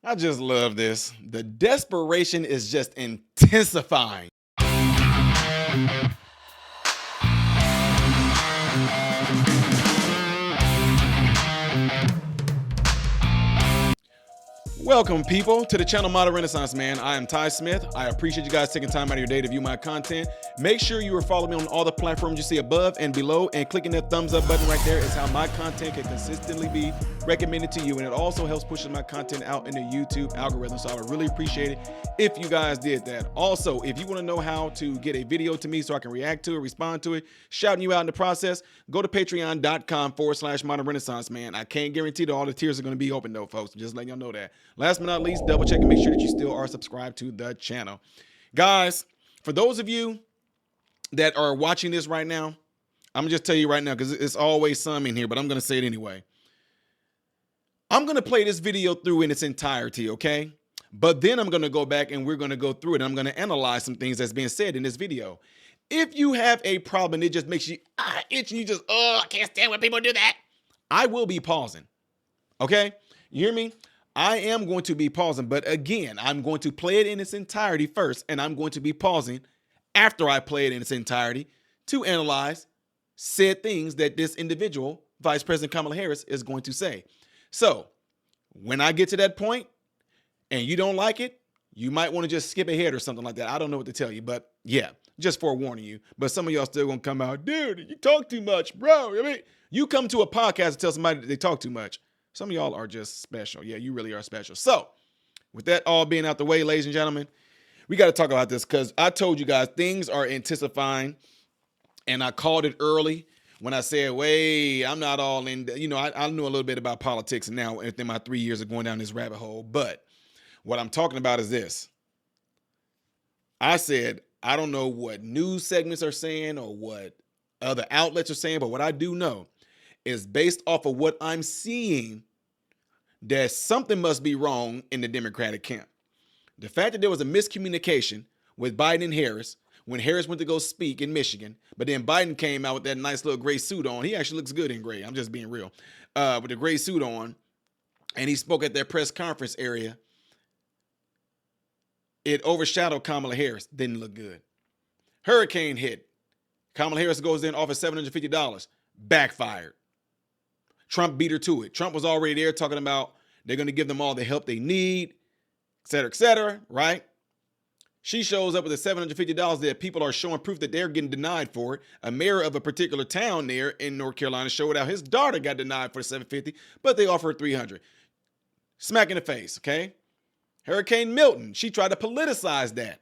I just love this. The desperation is just intensifying. Welcome, people, to the channel Modern Renaissance Man. I am Ty Smith. I appreciate you guys taking time out of your day to view my content. Make sure you are following me on all the platforms you see above and below, and clicking that thumbs up button right there is how my content can consistently be recommended to you, and it also helps push my content out in the YouTube algorithm, so I would really appreciate it if you guys did that. Also, if you want to know how to get a video to me so I can react to it, respond to it, shouting you out in the process, go to patreon.com/Modern Renaissance Man. I can't guarantee that all the tiers are going to be open though, folks. Just letting y'all know that. Last but not least, double check and make sure that you still are subscribed to the channel. Guys, for those of you that are watching this right now, I'm gonna just tell you right now, because it's always some in here, but I'm gonna say it anyway. I'm gonna play this video through in its entirety, okay? But then I'm gonna go back and we're gonna go through it. And I'm gonna analyze some things that's being said in this video. If you have a problem, it just makes you itch and you just, I can't stand when people do that, I will be pausing, okay? You hear me? I am going to be pausing, but again, I'm going to play it in its entirety first, and I'm going to be pausing after I play it in its entirety to analyze said things that this individual, Vice President Kamala Harris, is going to say. So when I get to that point and you don't like it, you might want to just skip ahead or something like that. I don't know what to tell you, but yeah, just forewarning you. But some of y'all still gonna come out, dude, you talk too much, bro. I mean, you come to a podcast and tell somebody that they talk too much. Some of y'all are just special. Yeah, you really are special. So with that all being out the way, ladies and gentlemen, we got to talk about this because I told you guys things are intensifying, and I called it early when I said, wait, I'm not all in. You know, I knew a little bit about politics now within my 3 years of going down this rabbit hole. But what I'm talking about is this. I said, I don't know what news segments are saying or what other outlets are saying, but what I do know is based off of what I'm seeing, that something must be wrong in the Democratic camp. The fact that there was a miscommunication with Biden and Harris when Harris went to go speak in Michigan, but then Biden came out with that nice little gray suit on. He actually looks good in gray. I'm just being real. With the gray suit on, and he spoke at their press conference area. It overshadowed Kamala Harris. Didn't look good. Hurricane hit. Kamala Harris goes in, offers $750. Backfired. Trump beat her to it. Trump was already there talking about they're going to give them all the help they need, et cetera, right? She shows up with the $750 that people are showing proof that they're getting denied for it. A mayor of a particular town there in North Carolina showed out his daughter got denied for $750, but they offered $300. Smack in the face, okay? Hurricane Milton, she tried to politicize that.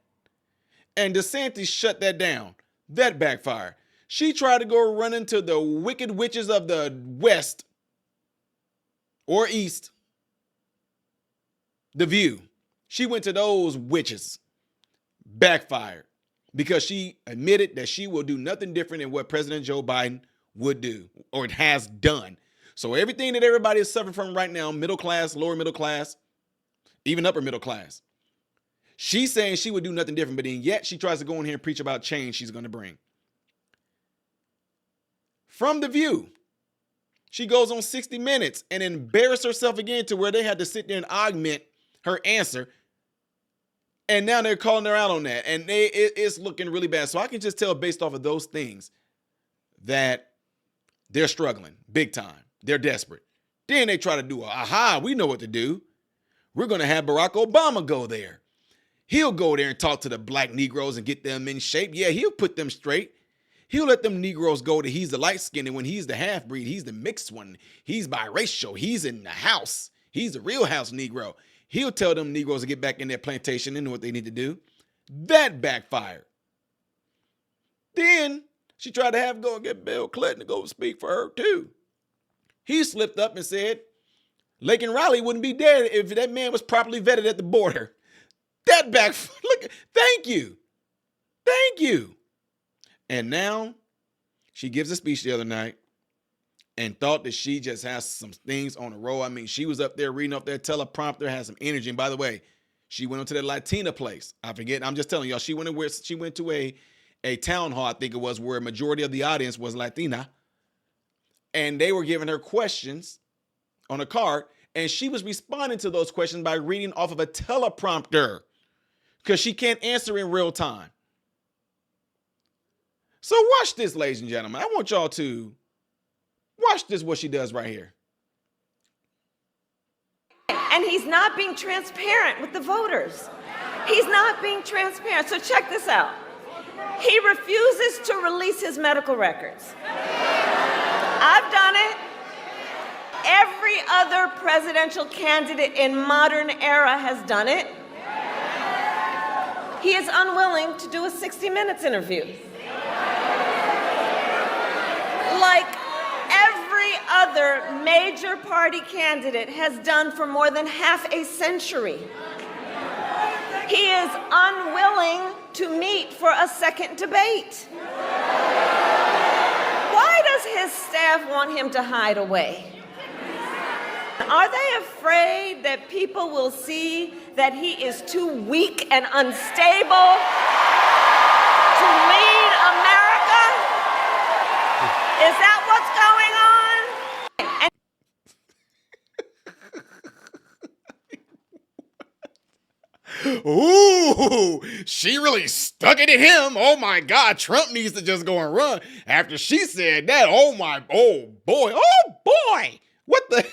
And DeSantis shut that down. That backfired. She tried to go run into the wicked witches of the West or East, The View. She went to those witches. Backfired because she admitted that she will do nothing different than what President Joe Biden would do or it has done. So everything that everybody is suffering from right now, middle class, lower middle class, even upper middle class, she's saying she would do nothing different, but then yet she tries to go in here and preach about change she's going to bring. From The View, she goes on 60 Minutes and embarrassed herself again to where they had to sit there and augment her answer. And now they're calling her out on that. And it's looking really bad. So I can just tell based off of those things that they're struggling big time. They're desperate. Then they try to do, we know what to do. We're going to have Barack Obama go there. He'll go there and talk to the black Negroes and get them in shape. Yeah, he'll put them straight. He'll let them Negroes go that he's the light-skinned, and when he's the half-breed, he's the mixed one. He's biracial. He's in the house. He's a real house Negro. He'll tell them Negroes to get back in their plantation and know what they need to do. That backfired. Then she tried to go and get Bill Clinton to go speak for her too. He slipped up and said Laken Riley wouldn't be dead if that man was properly vetted at the border. That backfired. Look, thank you. Thank you. And now she gives a speech the other night and thought that she just has some things on a roll. I mean, she was up there reading off that teleprompter, had some energy. And by the way, she went into that Latina place. I forget. I'm just telling y'all, she went to a town hall, I think it was, where a majority of the audience was Latina. And they were giving her questions on a card. And she was responding to those questions by reading off of a teleprompter because she can't answer in real time. So watch this, ladies and gentlemen. I want y'all to watch this, what she does right here. And he's not being transparent with the voters. He's not being transparent. So check this out. He refuses to release his medical records. I've done it. Every other presidential candidate in modern era has done it. He is unwilling to do a 60 Minutes interview. Like every other major party candidate has done for more than half a century. He is unwilling to meet for a second debate. Why does his staff want him to hide away? Are they afraid that people will see that he is too weak and unstable to lead America? Is that what's going on? Ooh, she really stuck it to him. Oh my God, Trump needs to just go and run. After she said that, oh boy, what the?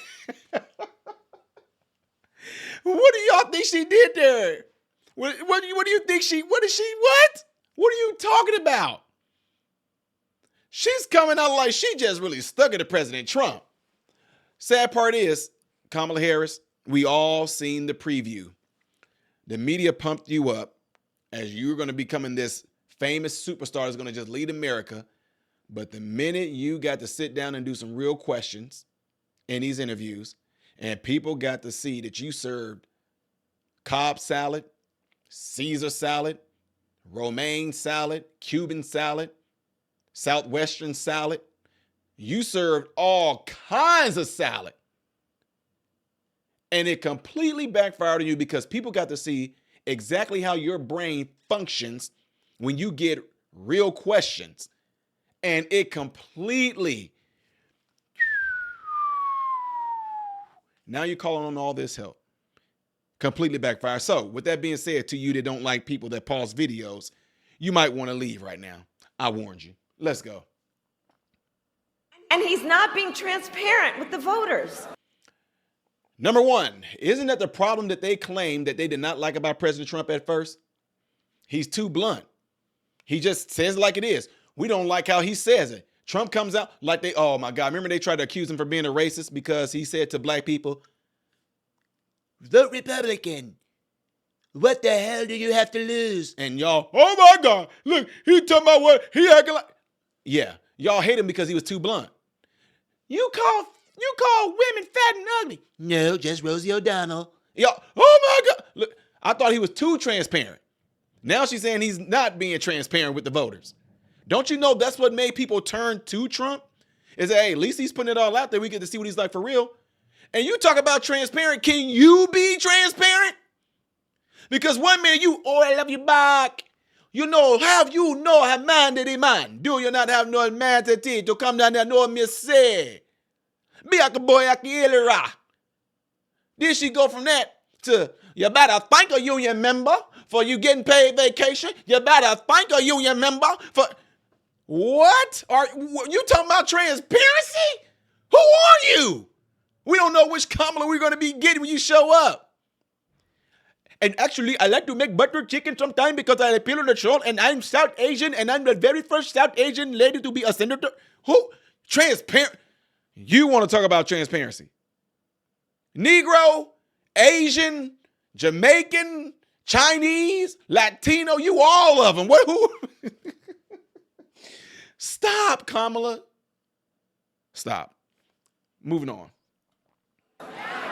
What do y'all think she did there? What do you think what? What are you talking about? She's coming out like she just really stuck it to President Trump. Sad part is, Kamala Harris, we all seen the preview. The media pumped you up as you're going to becoming this famous superstar that's going to just lead America. But the minute you got to sit down and do some real questions in these interviews, and people got to see that you served Cobb salad, Caesar salad, romaine salad, Cuban salad, Southwestern salad. You served all kinds of salad. And it completely backfired on you because people got to see exactly how your brain functions when you get real questions. And it completely, now you're calling on all this help. Completely backfired. So with that being said, to you that don't like people that pause videos, you might want to leave right now. I warned you. Let's go. And he's not being transparent with the voters. Number one, isn't that the problem that they claim that they did not like about President Trump at first? He's too blunt. He just says it like it is. We don't like how he says it. Trump comes out like oh my God, remember they tried to accuse him for being a racist because he said to black people, vote Republican. What the hell do you have to lose? And y'all, oh my God, look, he talking about what he acting like. Yeah, y'all hate him because he was too blunt. You call women fat and ugly. No, just Rosie O'Donnell. Y'all, oh my God. Look, I thought he was too transparent. Now she's saying he's not being transparent with the voters. Don't you know that's what made people turn to Trump? Is that, hey, at least he's putting it all out there. We get to see what he's like for real. And you talk about transparent. Can you be transparent? Because one minute I love you back. You know, have man that he man. Do you not have no man to come down there know me say? Be like a boy like Hillary. Then she go from that to, you better thank a union member for you getting paid vacation. You better thank a union member for... What? Are you talking about transparency? Who are you? We don't know which Kamala we're going to be getting when you show up. And actually, I like to make butter chicken sometime because I appeal on the show and I'm South Asian and I'm the very first South Asian lady to be a senator. Who? Transparent. You want to talk about transparency. Negro, Asian, Jamaican, Chinese, Latino, you all of them. What? Who? Stop, Kamala. Stop. Moving on.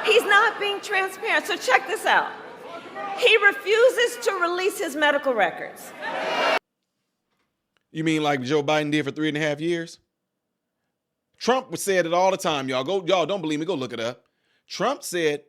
He's not being transparent. So check this out. He refuses to release his medical records. You mean like Joe Biden did for 3.5 years? Trump said it all the time, y'all. Y'all don't believe me, go look it up. Trump said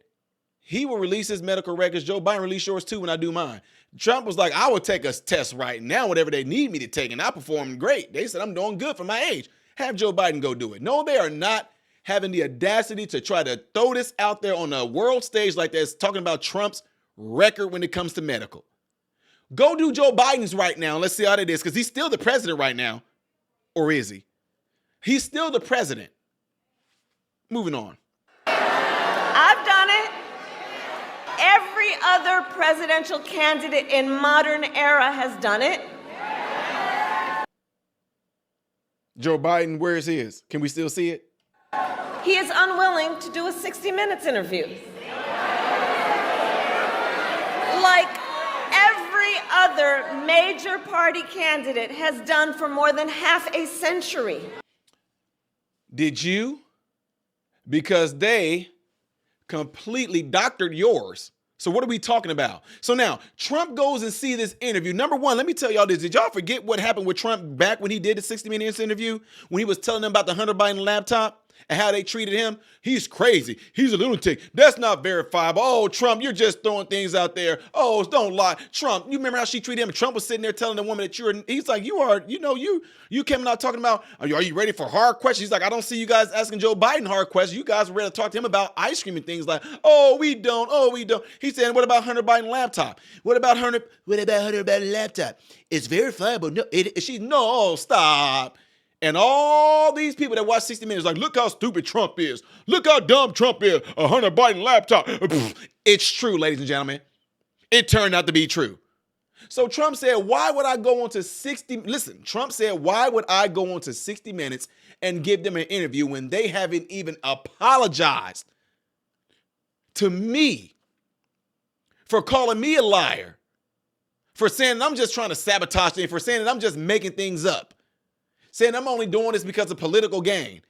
he will release his medical records. Joe Biden released yours too when I do mine. Trump was like, I will take a test right now, whatever they need me to take, and I performed great. They said I'm doing good for my age. Have Joe Biden go do it. No, they are not having the audacity to try to throw this out there on a world stage like this, talking about Trump's record when it comes to medical. Go do Joe Biden's right now. Let's see how that is, because he's still the president right now. Or is he? He's still the president. Moving on. I've done it. Every other presidential candidate in modern era has done it. Joe Biden, where is his? Can we still see it? He is unwilling to do a 60 Minutes interview. Like every other major party candidate has done for more than half a century. Did you? Because they completely doctored yours. So what are we talking about? So now Trump goes and see this interview. Number one, let me tell y'all this. Did y'all forget what happened with Trump back when he did the 60 Minutes interview? When he was telling them about the Hunter Biden laptop and how they treated him? He's crazy. He's a lunatic. That's not verifiable. Oh, Trump, you're just throwing things out there. Oh, don't lie. Trump, you remember how she treated him? Trump was sitting there telling the woman that he's like, you came out talking about, are you ready for hard questions? He's like, I don't see you guys asking Joe Biden hard questions. You guys were ready to talk to him about ice cream and things like, oh, we don't. He said, what about Hunter Biden laptop? What about Hunter Biden laptop? It's verifiable. No, stop. And all these people that watch 60 Minutes like, look how stupid Trump is. Look how dumb Trump is. A Hunter Biden laptop. It's true, ladies and gentlemen. It turned out to be true. So Trump said, why would I go on to 60? Listen, Trump said, why would I go on to 60 Minutes and give them an interview when they haven't even apologized to me for calling me a liar, for saying that I'm just trying to sabotage things, for saying that I'm just making things up, saying I'm only doing this because of political gain.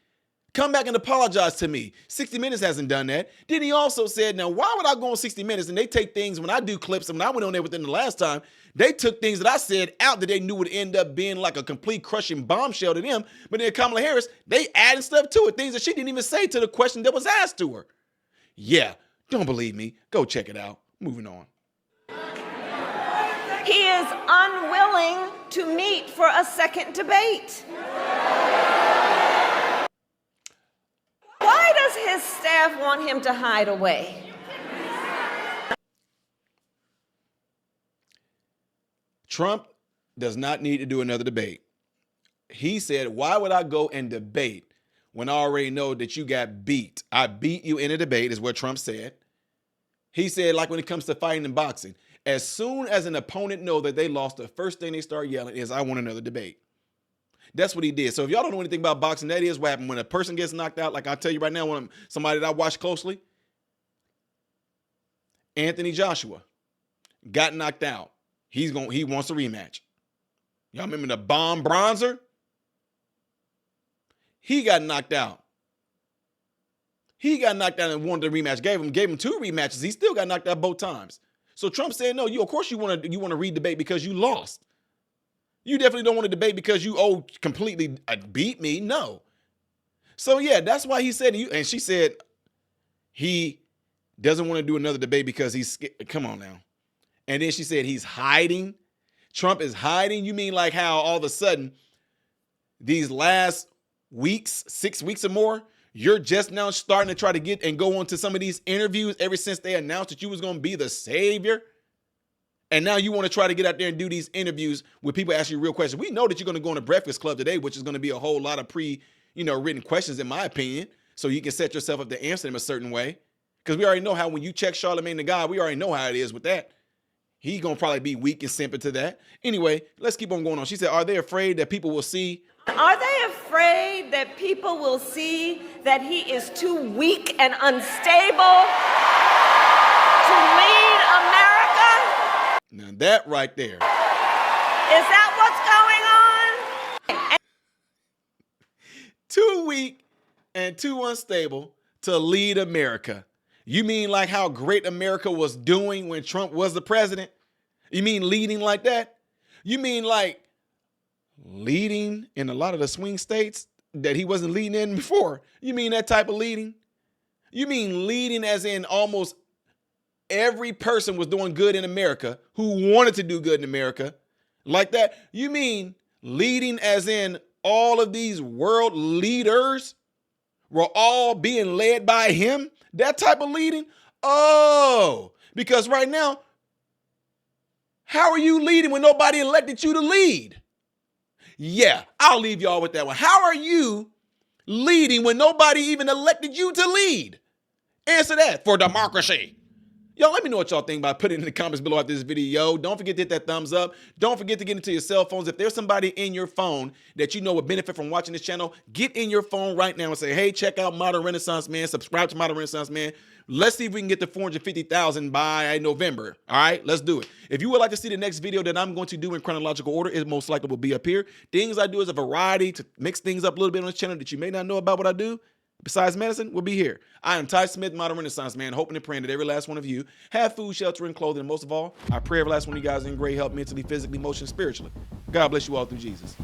Come back and apologize to me. 60 Minutes hasn't done that. Then he also said, now, why would I go on 60 Minutes and they take things when I do clips, and when I went on there with them the last time, they took things that I said out that they knew would end up being like a complete crushing bombshell to them. But then Kamala Harris, they added stuff to it, things that she didn't even say to the question that was asked to her. Yeah, don't believe me. Go check it out. Moving on. He is unwilling to meet for a second debate. Why does his staff want him to hide away? Trump does not need to do another debate. He said, why would I go and debate when I already know that you got beat? I beat you in a debate, is what Trump said. He said, like when it comes to fighting and boxing, as soon as an opponent knows that they lost, the first thing they start yelling is, I want another debate. That's what he did. So if y'all don't know anything about boxing, that is what happened. When a person gets knocked out, like I'll tell you right now, when somebody that I watch closely, Anthony Joshua got knocked out. He wants a rematch. Y'all remember the bomb bronzer? He got knocked out. He got knocked out and wanted a rematch. Gave him 2 rematches. He still got knocked out both times. So Trump said, no, of course you want to re-debate because you lost. You definitely don't want to debate because you completely beat me. No. So yeah, that's why he said, and she said he doesn't want to do another debate because he's scared. Come on now. And then she said he's hiding. Trump is hiding. You mean like how all of a sudden these last weeks, 6 weeks or more, you're just now starting to try to get and go on to some of these interviews ever since they announced that you was going to be the savior. And now you want to try to get out there and do these interviews with people asking you real questions. We know that you're going to go on a Breakfast Club today, which is going to be a whole lot of written questions, in my opinion, so you can set yourself up to answer them a certain way. Because we already know how when you check Charlamagne the God, we already know how it is with that. He's going to probably be weak and simple to that. Anyway, let's keep on going on. She said, are they afraid that people will see? Are they afraid that people will see that he is too weak and unstable to lead America? Now that right there. Is that what's going on? Too weak and too unstable to lead America. You mean like how great America was doing when Trump was the president? You mean leading like that? You mean like leading in a lot of the swing states that he wasn't leading in before? You mean that type of leading? You mean leading as in almost every person was doing good in America who wanted to do good in America like that? You mean leading as in all of these world leaders We're all being led by him. That type of leading. Oh, because right now, how are you leading when nobody elected you to lead? Yeah, I'll leave y'all with that one. How are you leading when nobody even elected you to lead? Answer that for democracy. Y'all, let me know what y'all think by putting it in the comments below after this video. Don't forget to hit that thumbs up. Don't forget to get into your cell phones. If there's somebody in your phone that you know would benefit from watching this channel, get in your phone right now and say, hey, check out Modern Renaissance Man. Subscribe to Modern Renaissance Man. Let's see if we can get to 450,000 by November. All right, let's do it. If you would like to see the next video that I'm going to do in chronological order, it most likely will be up here. Things I do is a variety to mix things up a little bit on this channel that you may not know about what I do. Besides medicine, we'll be here. I am Ty Smith, Modern Renaissance Man, hoping and praying that every last one of you have food, shelter, and clothing. And most of all, I pray every last one of you guys are in great health mentally, physically, emotionally, spiritually. God bless you all through Jesus.